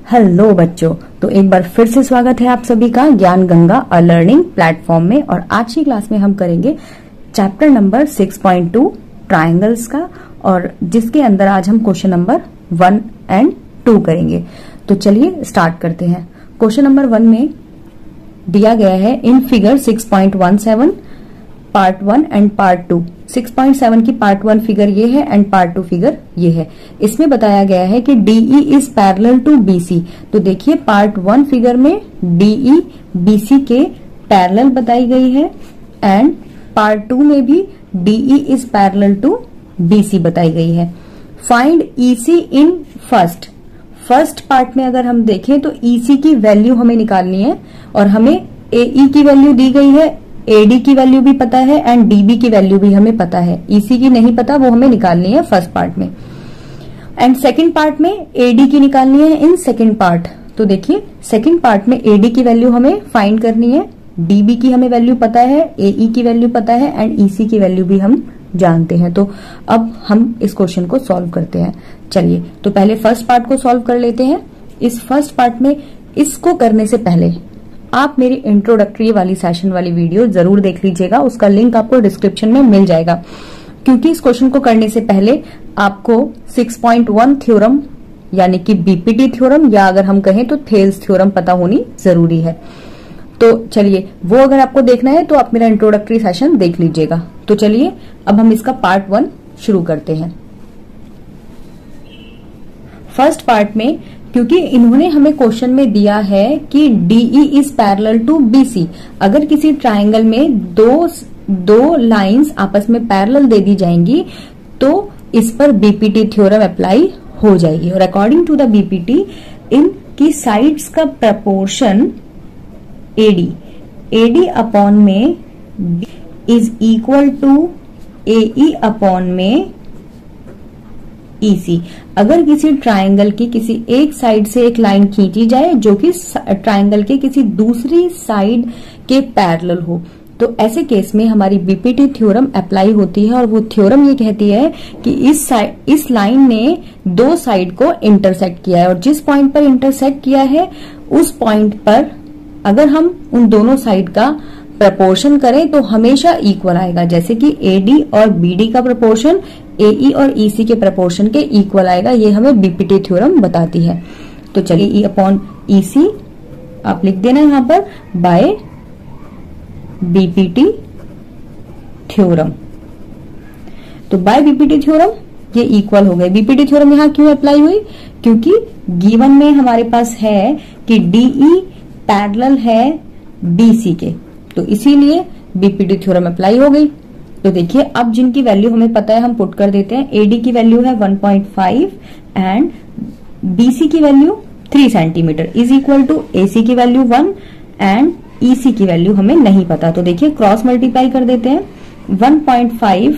Hello बच्चों, तो एक बार फिर से स्वागत है आप सभी का ज्ञान गंगा लर्निंग प्लेटफॉर्म में। और आज की क्लास में हम करेंगे चैप्टर नंबर 6.2 ट्रायंगल्स का, और जिसके अंदर आज हम क्वेश्चन नंबर 1 और 2 करेंगे। तो चलिए स्टार्ट करते हैं। क्वेश्चन नंबर 1 में दिया गया है in figure 6.17 part 1 and part 2। 6.7 की पार्ट 1 फिगर ये है एंड पार्ट 2 फिगर ये है। इसमें बताया गया है कि DE is parallel to BC। तो देखिए पार्ट 1 फिगर में DE BC के पैरेलल बताई गई है एंड पार्ट 2 में भी DE is parallel to BC बताई गई है। Find EC in first part में अगर हम देखें तो EC की वैल्यू हमें निकालनी है और हमें AE की वैल्यू दी गई है, AD की वैल्यू भी पता है एंड DB की वैल्यू भी हमें पता है। EC की नहीं पता, वो हमें निकालनी है फर्स्ट पार्ट में। एंड सेकंड पार्ट में AD की निकालनी है इन सेकंड पार्ट। तो देखिए सेकंड पार्ट में AD की वैल्यू हमें फाइंड करनी है, DB की हमें वैल्यू पता है, AE की वैल्यू पता है एंड EC की वैल्यू भी हम जानते हैं। तो अब हम इस क्वेश्चन को सॉल्व करते हैं। चलिए तो पहले फर्स्ट पार्ट को सॉल्व कर लेते हैं। इस फर्स्ट पार्ट में इसको करने से पहले आप मेरी इंट्रोडक्टरी वाली सेशन वाली वीडियो जरूर देख लीजिएगा, उसका लिंक आपको डिस्क्रिप्शन में मिल जाएगा। क्योंकि इस क्वेश्चन को करने से पहले आपको 6.1 थ्योरम यानी कि बीपीटी थ्योरम या अगर हम कहें तो थेल्स थ्योरम पता होनी जरूरी है। तो चलिए वो अगर आपको देखना है तो आप मेरा इंट्रोडक्टरी सेशन देख लीजिएगा। तो चलिए अब हम इसका पार्ट 1 शुरू करते हैं। फर्स्ट पार्ट में क्योंकि इन्होंने हमें क्वेश्चन में दिया है कि DE is parallel to BC। अगर किसी ट्रायंगल में दो लाइंस आपस में पैरेलल दे दी जाएंगी तो इस पर बीपीटी थ्योरम अप्लाई हो जाएगी। और अकॉर्डिंग टू द बीपीटी इनकी साइड्स का प्रपोर्शन AD अपॉन में is equal to AE upon में EC। अगर किसी ट्रायंगल की किसी एक साइड से एक लाइन खींची जाए जो कि ट्रायंगल के किसी दूसरी साइड के पैरेलल हो, तो ऐसे केस में हमारी बीपीटी थ्योरम अप्लाई होती है। और वो थ्योरम ये कहती है कि इस लाइन ने दो साइड को इंटरसेक्ट किया है और जिस पॉइंट पर इंटरसेक्ट किया है उस पॉइंट पर अगर हम उन दोनों साइड का प्रपोर्शन करें तो हमेशा इक्वल आएगा। जैसे कि AD और BD का प्रपोर्शन AE और EC के प्रपोर्शन के इक्वल आएगा। ये हमें बीपीटी थ्योरम बताती है। तो चलिए E अपॉन EC आप लिख देना यहाँ पर बाय बीपीटी थ्योरम। तो बाय बीपीटी थ्योरम ये इक्वल हो गए। बीपीटी थ्योरम यहाँ क्यों अप्लाई हुई? क्योंकि गिवन में हमारे पास है कि DE पैरेलल है BC के, तो इसीलिए बीपीटी थ्योरम अप्लाई हो गई। तो देखिए अब जिनकी वैल्यू हमें पता है हम पुट कर देते हैं। AD की वैल्यू है 1.5 एंड BC की value 3 centimetre is equal to AC की वैल्यू 1 एंड EC की वैल्यू हमें नहीं पता। तो देखिए क्रॉस मल्टीप्लाई कर देते हैं। 1.5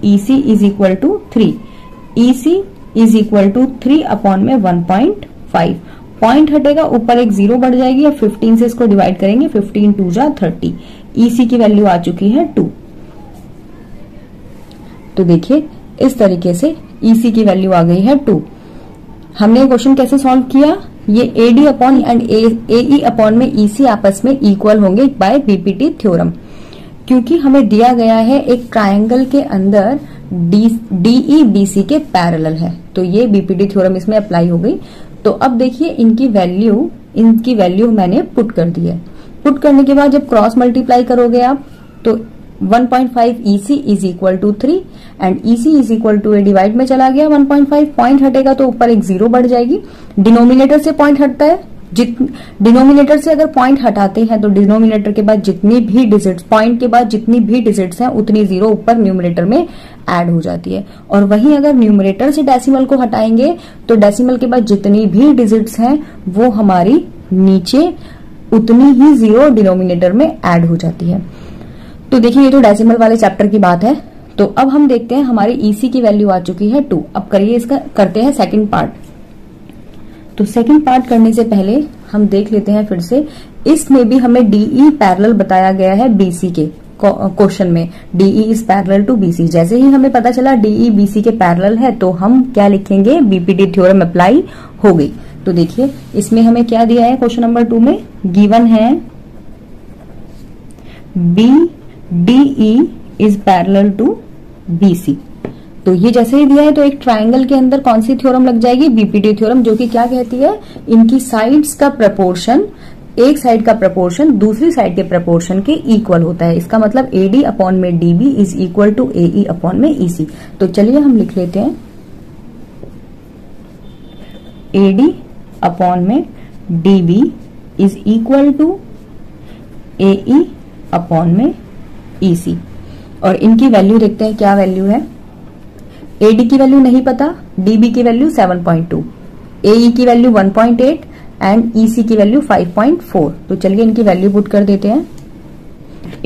EC is equal to 3, EC is equal to 3 upon में 1.5। पॉइंट हटेगा, ऊपर एक 0 बढ़ जाएगी और 15 से इसको डिवाइड करेंगे। 15 2 जा 30। EC की वैल्यू आ चुकी है 2। तो देखिए इस तरीके से EC की वैल्यू आ गई है 2। हमने क्वेश्चन कैसे सॉल्व किया? ये AD upon and AE upon में EC आपस में इक्वल होंगे बाय बीपीटी थ्योरम। क्योंकि हमें दिया गया है एक ट्रायंगल के अंदर DE BC के पैरेलल है, तो ये बीपीटी थ्योरम इसमें अप्लाई हो गई। तो अब देखिए इनकी वैल्यू मैंने पुट कर दी है। पुट करने के बाद जब क्रॉस मल्टीप्लाई करोगे आप तो 1.5 EC is equal to 3 and EC is equal to divide में चला गया 1.5। पॉइंट हटेगा तो ऊपर एक 0 बढ़ जाएगी। डिनोमिनेटर से पॉइंट हटता है, डिनोमिनेटर से अगर पॉइंट हटाते हैं तो डिनोमिनेटर के बाद जितनी भी डिजिट्स, पॉइंट के बाद जितनी भी डिजिट्स हैं उतनी 0 ऊपर न्यूमरेटर में ऐड हो जाती है। और वहीं अगर न्यूमरेटर से डेसिमल को हटाएंगे तो डेसिमल के बाद जितनी भी डिजिट्स हैं वो हमारी नीचे उतनी ही 0 डिनोमिनेटर में ऐड हो जाती है। तो देखिए ये तो डेसिमल वाले चैप्टर की बात है। तो अब हम देखते हैं हमारी EC की वैल्यू आ चुकी है 2। अब करिए इसका करते हैं सेकंड पार्ट। तो सेकंड पार्ट करने से पहले हम देख लेते हैं फिर से, इसमें भी हमें DE पैरेलल बताया गया है BC के क्वेश्चन में। DE is parallel to BC। जैसे ही हमें पता चला DE BC के पैरेलल है तो हम क्या लिखेंगे? बीपीटी थ्योरम अप्लाई हो गई। तो देखिए इसमें हमें क्या दिया है क्वेश्चन नंबर 2 में, गिवन है BDE is parallel to BC। तो ये जैसे ही दिया है तो एक ट्राइंगल के अंदर कौन सी थ्योरम लग जाएगी, बीपीटी थ्योरम, जो कि क्या कहती है, इनकी साइड्स का प्रपोर्शन, एक साइड का प्रपोर्शन दूसरी साइड के प्रपोर्शन के इक्वल होता है। इसका मतलब AD अपॉन में DB is equal to AE upon में EC। तो चलिए हम लिख लेते हैं AD अपॉन में DB is equal to AE upon में EC। और इनकी वैल्यू देखते हैं क्या वैल्यू है। AD की वैल्यू नहीं पता, DB की वैल्यू 7.2, AE की वैल्यू 1.8 एंड EC की वैल्यू 5.4। तो चलिए इनकी वैल्यू पुट कर देते हैं।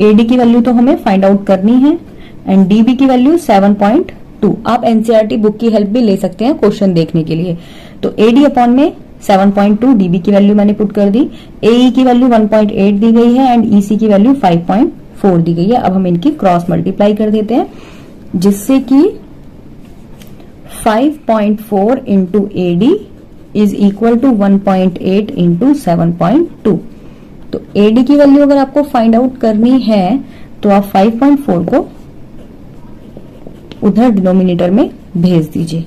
AD की वैल्यू तो हमें फाइंड आउट करनी है एंड DB की वैल्यू 7.2। आप NCERT बुक की हेल्प भी ले सकते हैं क्वेश्चन देखने के लिए। तो AD अपॉन में 7.2, DB की वैल्यू मैंने पुट कर दी, AE की वैल्यू 1.8 दी गई है एंड EC की वैल्यू 5.4 दी गई है। अब हम इनकी क्रॉस मल्टीप्लाई कर देते हैं, जिससे कि 5.4 into AD is equal to 1.8 into 7.2। तो AD की वैल्यू अगर आपको फाइंड आउट करनी है तो आप 5.4 को उधर डिनोमिनेटर में भेज दीजिए।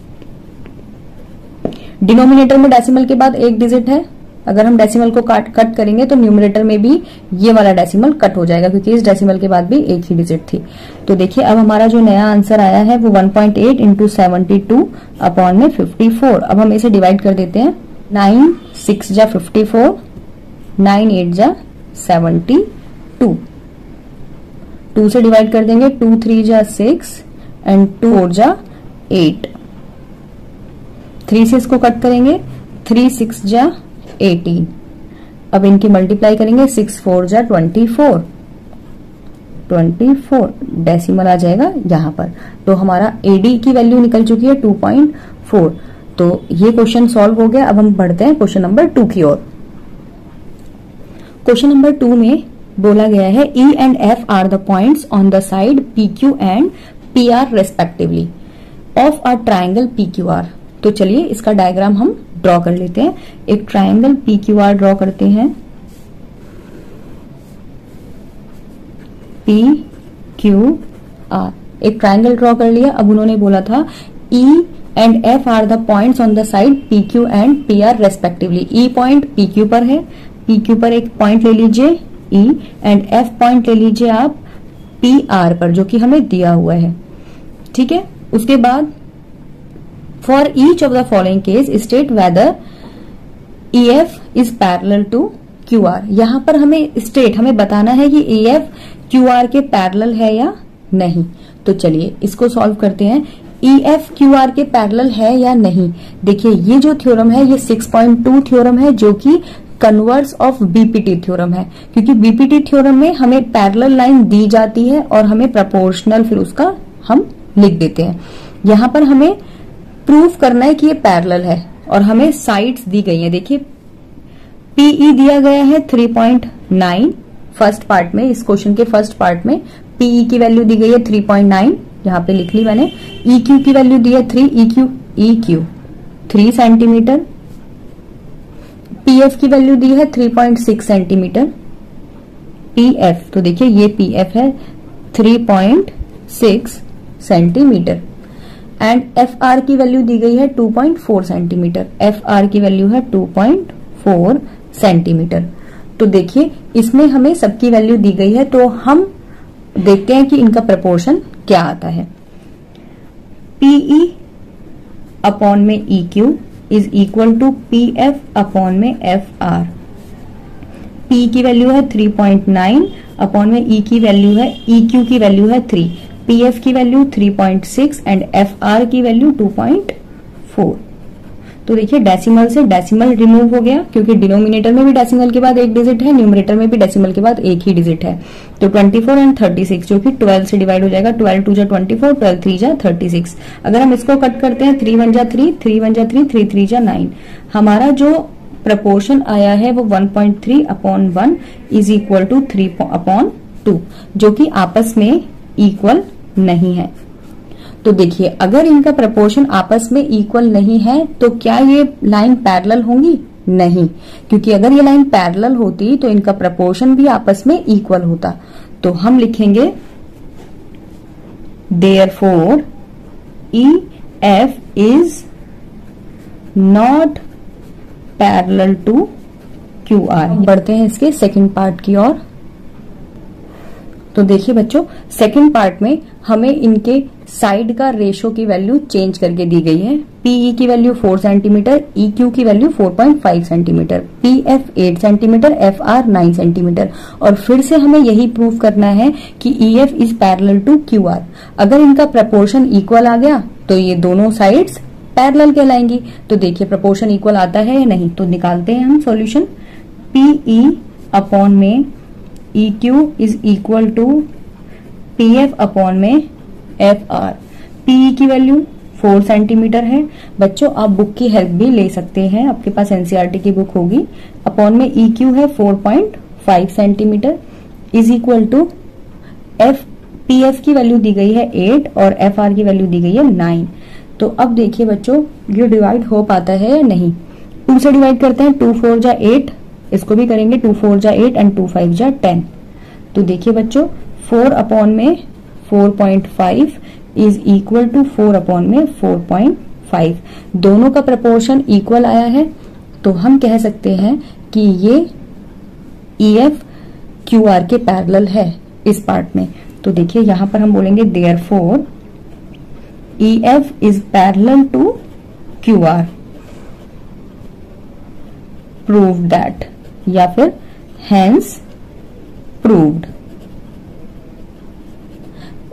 डिनोमिनेटर में डेसिमल के बाद एक डिजिट है, अगर हम डेसिमल को कट करेंगे तो न्यूमरेटर में भी ये वाला डेसिमल कट हो जाएगा, क्योंकि इस डेसिमल के बाद भी एक ही डिजिट थी। तो देखिए अब हमारा जो नया आंसर आया है वो 1.8 इंटू 72 अपॉन में 54। अब हम इसे डिवाइड कर देते हैं। 9 6 जा 54, 9 8 जा 72, 2 से डिवाइड कर देंगे, 2 3 जा 6 एंड 2 4 जा 8, 3 से इसको कट करेंगे, 3 6 जा 18। अब इनकी मल्टीप्लाई करेंगे, 6 4 जा 24, 24 डेसिमल आ जाएगा यहां पर। तो हमारा AD की वैल्यू निकल चुकी है 2.4। तो ये क्वेश्चन सॉल्व हो गया। अब हम बढ़ते हैं क्वेश्चन नंबर 2 की ओर। क्वेश्चन नंबर 2 में बोला गया है E and F are the points on the side PQ and PR respectively of a triangle PQR। तो चलिए इसका डायग्राम हम ड्रॉ कर लेते हैं। एक ट्राइंगल PQR ड्रॉ करते हैं। PQR एक ट्राइंगल ड्रॉ कर लिया। अब उन्होंने बोला था E and F are the points on the side PQ and PR respectively. E point PQ पर है, PQ पर एक पॉइंट ले लीजिए E एंड F पॉइंट ले लीजिए आप PR पर, जो कि हमें दिया हुआ है। ठीक है, उसके बाद for each of the following case state whether EF is parallel to QR। यहां पर हमें बताना है कि EF QR के पैरेलल है या नहीं। तो चलिए इसको सॉल्व करते हैं। EF QR के पैरेलल है या नहीं। देखिए ये जो थ्योरम है ये 6.2 थ्योरम है, जो कि कन्वर्स ऑफ BPT थ्योरम है, क्योंकि BPT थ्योरम में हमें पैरेलल लाइन दी जाती है और हमें प्रोपोर्शनल फिर उसका हम लिख देते हैं। यहां पर हमें प्रूफ करना है कि ये पैरेलल है और हमें साइड्स दी गई है। देखिए PE दिया गया है 3.9 फर्स्ट पार्ट में, इस क्वेश्चन के फर्स्ट पार्ट में PE की वैल्यू दी गई है 3.9, यहां पे लिख ली मैंने। EQ की वैल्यू दी है 3, EQ 3 सेंटीमीटर। PF की वैल्यू दी है 3.6 सेंटीमीटर। PF तो देखिए ये PF है 3.6 सेंटीमीटर एंड FR की वैल्यू दी गई है 2.4 सेंटीमीटर। FR की वैल्यू है 2.4 सेंटीमीटर। तो देखिए इसमें हमें सबकी वैल्यू दी गई है, तो हम देखते हैं कि इनका प्रपोर्शन क्या आता है। PE अपॉन में EQ is equal to PF upon में FR। P की वैल्यू है 3.9 अपॉन में E की वैल्यू है, EQ की वैल्यू है 3, PF की वैल्यू 3.6 एंड FR की वैल्यू 2.4। तो देखिए डेसिमल से डेसिमल रिमूव हो गया, क्योंकि डिनोमिनेटर में भी डेसिमल के बाद एक डिजिट है, न्यूमरेटर में भी डेसिमल के बाद एक ही डिजिट है। तो 24 एंड 36 जो कि 12 से डिवाइड हो जाएगा। 12 2 जा 24, 12 3 जा 36। अगर हम इसको कट करते हैं 3 1 जा 3, 3 1 जा 3, 3 3 जा 9। हमारा जो प्रपोर्शन आया है वो 1.3 upon 1 is equal to 3 upon 2, जो कि आपस में इक्वल नहीं है। तो देखिए अगर इनका प्रपोर्शन आपस में इक्वल नहीं है तो क्या ये लाइन पैरेलल होंगी? नहीं, क्योंकि अगर ये लाइन पैरेलल होती तो इनका प्रपोर्शन भी आपस में इक्वल होता। तो हम लिखेंगे therefore EF is not parallel to QR। बढ़ते हैं इसके सेकंड पार्ट की ओर। तो देखिए बच्चों, सेकंड पार्ट में हमें इनके साइड का रेशो की वैल्यू चेंज करके दी गई है। PE की वैल्यू 4 सेंटीमीटर, EQ की value 4.5 centimetre, PF 8 centimetre, FR 9 centimetre. और फिर से हमें यही प्रूव करना है कि EF is parallel to QR। अगर इनका प्रपोर्शन इक्वल आ गया तो ये दोनों साइड्स पैरेलल कहलाएंगी। तो देखिए प्रपोर्शन इक्वल आता है या नहीं, तो निकालते हैं हम सॉल्यूशन। PE अपॉन में EQ is equal to PF upon में FR। PE की वैल्यू 4 सेंटीमीटर है। बच्चों आप बुक की हेल्प भी ले सकते हैं, आपके पास NCERT की बुक होगी। अपॉन में EQ है 4.5 centimetre is equal to PF की वैल्यू दी गई है 8 और FR की वैल्यू दी गई है 9। तो अब देखिए बच्चों, ये डिवाइड हो पाता है या नहीं। 2 से डिवाइड करते हैं, 2 4 जा 8, इसको भी करेंगे 2 4 जा 8 एंड 2 5 जा 10। तो देखिए बच्चों 4 अपॉन में 4.5 इज इक्वल टू 4 अपॉन में 4.5। दोनों का प्रपोर्शन इक्वल आया है, तो हम कह सकते हैं कि ये EF QR के पैरेलल है इस पार्ट में। तो देखिए यहां पर हम बोलेंगे therefore EF is parallel to QR, prove that, या फिर हेंस प्रूव्ड।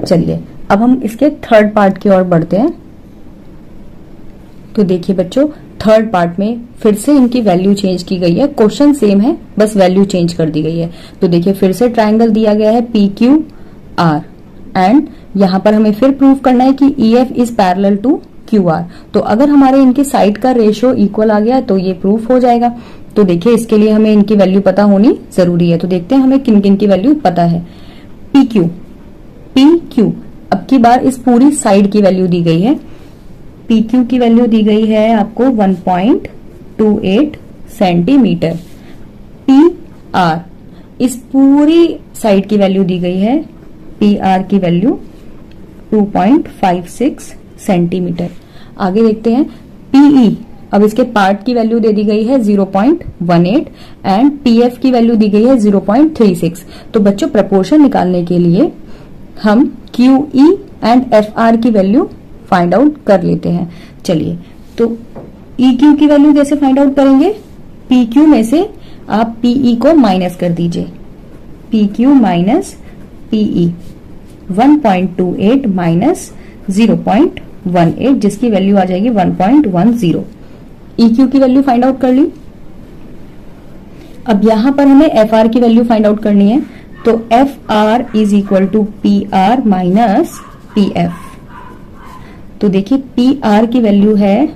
चलिए अब हम इसके थर्ड पार्ट की ओर बढ़ते हैं। तो देखिए बच्चों, थर्ड पार्ट में फिर से इनकी वैल्यू चेंज की गई है। क्वेश्चन सेम है, बस वैल्यू चेंज कर दी गई है। तो देखिए फिर से ट्रायंगल दिया गया है PQR एंड यहां पर हमें फिर प्रूव करना है कि EF is parallel to QR। तो अगर हमारे इनके साइड का रेशियो इक्वल आ गया तो ये प्रूफ हो जाएगा। तो देखिए इसके लिए हमें इनकी वैल्यू पता होनी जरूरी है। तो देखते हैं हमें किन किन की वैल्यू पता है। PQ अब की बार इस पूरी साइड की वैल्यू दी गई है। PQ की वैल्यू दी गई है आपको 1.28 सेंटीमीटर। PR इस पूरी साइड की वैल्यू दी गई है। PR की वैल्यू 2.56 सेंटीमीटर। आगे देखते हैं PE। अब इसके पार्ट की वैल्यू दे दी गई है 0.18 एंड PF की वैल्यू दी गई है 0.36। तो बच्चों प्रपोर्शन निकालने के लिए हम QE एंड FR की वैल्यू फाइंड आउट कर लेते हैं। चलिए तो EQ की वैल्यू कैसे फाइंड आउट करेंगे। PQ में से आप PE को माइनस कर दीजिए। PQ माइनस PE 1.28 माइनस 0.18 जिसकी वैल्यू आ जाएगी 1.10। EQ की वैल्यू फाइंड आउट कर ली। अब यहां पर हमें FR की वैल्यू फाइंड आउट करनी है। तो FR is equal to PR minus PF। तो देखिए PR की वैल्यू है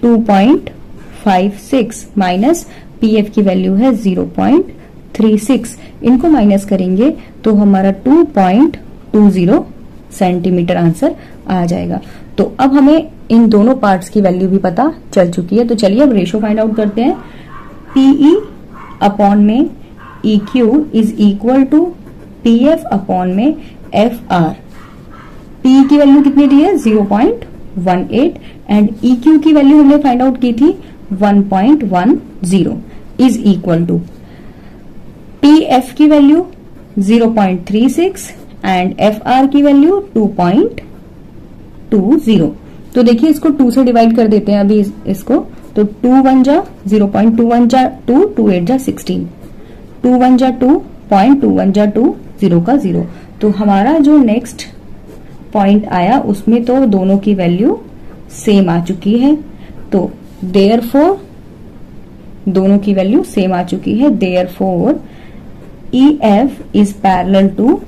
2.56 माइनस PF की वैल्यू है 0.36। इनको माइनस करेंगे तो हमारा 2.20 सेंटीमीटर आंसर आ जाएगा। तो अब हमें इन दोनों पार्ट्स की वैल्यू भी पता चल चुकी है। तो चलिए अब रेशो फाइंड आउट करते हैं। PE अपॉन में EQ is equal to PF upon में FR। PE की वैल्यू कितनी दी है 0.18 एंड EQ की वैल्यू हमने फाइंड आउट की थी 1.10 इज इक्वल टू PF की वैल्यू 0.36 एंड FR की वैल्यू 2.20। तो देखिए इसको 2 से डिवाइड कर देते हैं अभी इसको। तो 2 1 जा 0.21 जा 2, 2 8 जा 16, 2 1 जा 2, 0.21 जा 2, 0 का 0। तो हमारा जो नेक्स्ट पॉइंट आया उसमें तो दोनों की वैल्यू सेम आ चुकी है। तो देयरफॉर दोनों की वैल्यू सेम आ चुकी है। Therefore EF is parallel to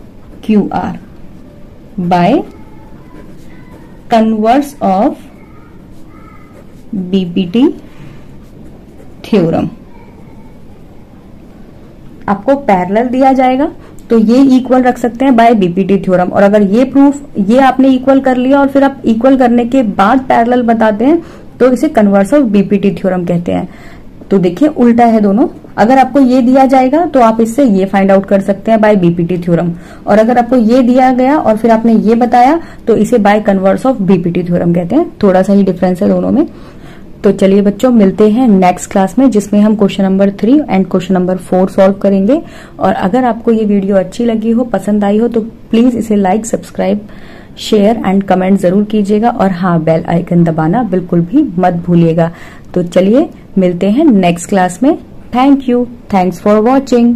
QR by converse of BPT theorem. आपको पैरेलल दिया जाएगा तो ये इक्वल रख सकते हैं बाय BPT थ्योरम। और अगर ये प्रूफ ये आपने इक्वल कर लिया और फिर आप इक्वल करने के बाद पैरेलल बताते हैं तो इसे कन्वर्स ऑफ BPT थ्योरम कहते हैं। तो देखिए उल्टा है दोनों। अगर आपको ये दिया जाएगा तो आप इससे ये फाइंड आउट कर सकते हैं बाय बीपीटी थ्योरम, और अगर आपको ये दिया गया और फिर आपने ये बताया तो इसे bye converse of BPT theorem कहते हैं। थोड़ा सा ही डिफरेंस है दोनों में। तो चलिए बच्चों, मिलते हैं नेक्स्ट क्लास में, जिसमें हम question number 3 and question number 4 solve करेंगे। और अगर आपको ये वीडियो अच्छी लगी हो, पसंद आई हो, तो प्लीज इसे like, subscribe, share and comment जरूर कीजिएगा। और हाँ, बेल आइकन दबाना बिल्कुल भी मत भूलिएगा। तो चलिए मिलते हैं नेक्स्ट क्लास में। Thank you, thanks for watching.